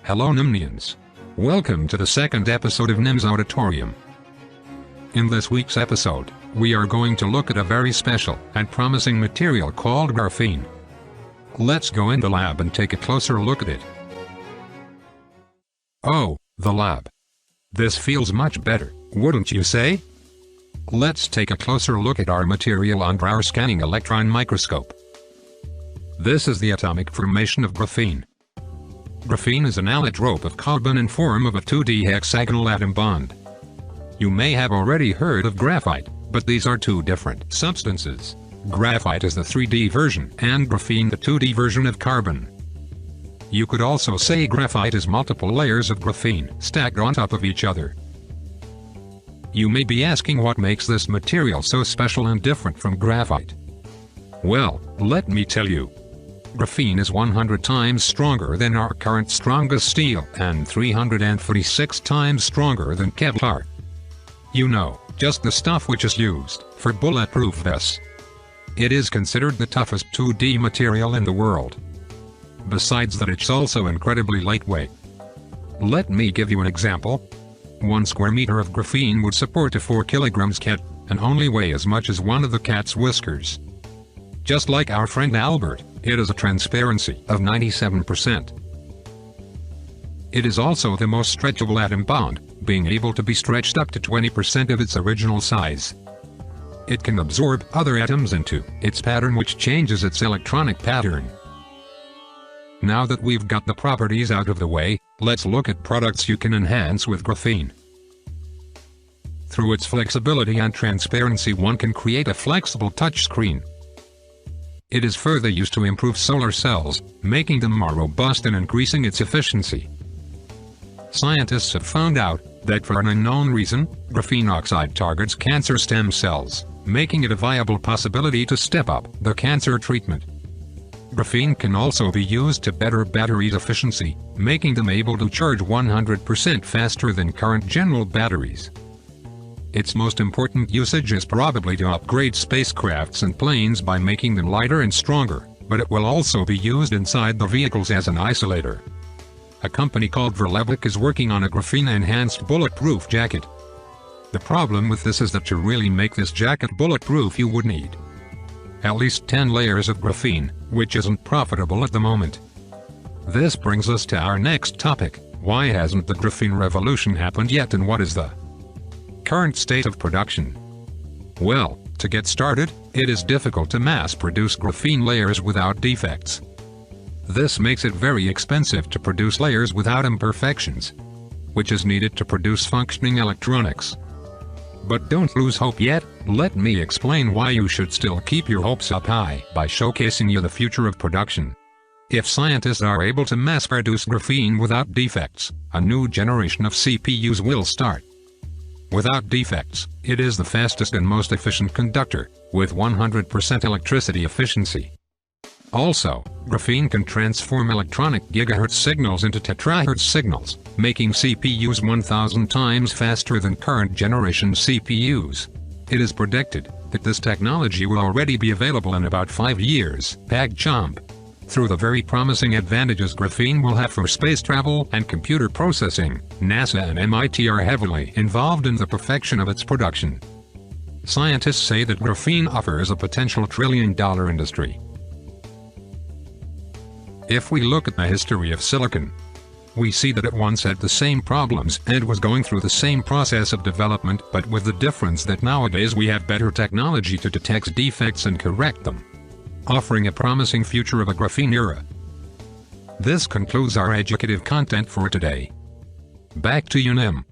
Hello Nymnians. Welcome to the second episode of Nymn's Auditorium. In this week's episode, we are going to look at a very special and promising material called graphene. Let's go in the lab and take a closer look at it. Oh, the lab. This feels much better, wouldn't you say? Let's take a closer look at our material under our scanning electron microscope. This is the atomic formation of graphene. Graphene is an allotrope of carbon in form of a 2D hexagonal atom bond. You may have already heard of graphite, but these are two different substances. Graphite is the 3D version and graphene the 2D version of carbon. You could also say graphite is multiple layers of graphene stacked on top of each other. You may be asking what makes this material so special and different from graphite. Well, let me tell you. Graphene is 100 times stronger than our current strongest steel and 346 times stronger than Kevlar. You know, just the stuff which is used for bulletproof vests. It is considered the toughest 2D material in the world. Besides that, it's also incredibly lightweight. Let me give you an example. 1 square meter of graphene would support a 4 kilograms cat, and only weigh as much as one of the cat's whiskers. Just like our friend Albert, it has a transparency of 97%. It is also the most stretchable atom bond, being able to be stretched up to 20% of its original size. It can absorb other atoms into its pattern, which changes its electronic pattern. Now that we've got the properties out of the way, let's look at products you can enhance with graphene. Through its flexibility and transparency, one can create a flexible touchscreen. It is further used to improve solar cells, making them more robust and increasing its efficiency. Scientists have found out that for an unknown reason, graphene oxide targets cancer stem cells, making it a viable possibility to step up the cancer treatment. Graphene can also be used to better batteries' efficiency, making them able to charge 100% faster than current general batteries. Its most important usage is probably to upgrade spacecrafts and planes by making them lighter and stronger, but it will also be used inside the vehicles as an isolator. A company called Verlevic is working on a graphene-enhanced bulletproof jacket. The problem with this is that to really make this jacket bulletproof you would need at least 10 layers of graphene, which isn't profitable at the moment. This brings us to our next topic: why hasn't the graphene revolution happened yet, and what is the current state of production? Well, to get started, it is difficult to mass-produce graphene layers without defects. This makes it very expensive to produce layers without imperfections, which is needed to produce functioning electronics. But don't lose hope yet. Let me explain why you should still keep your hopes up high by showcasing you the future of production. If scientists are able to mass-produce graphene without defects, a new generation of CPUs will start. Without defects, it is the fastest and most efficient conductor, with 100% electricity efficiency. Also, graphene can transform electronic gigahertz signals into terahertz signals, making CPUs 1,000 times faster than current generation CPUs. It is predicted that this technology will already be available in about 5 years. Pag chomp. Through the very promising advantages graphene will have for space travel and computer processing, NASA and MIT are heavily involved in the perfection of its production. Scientists say that graphene offers a potential trillion-dollar industry. If we look at the history of silicon, we see that it once had the same problems and was going through the same process of development, but with the difference that nowadays we have better technology to detect defects and correct them, offering a promising future of a graphene era. This concludes our educative content for today. Back to you, Nymn.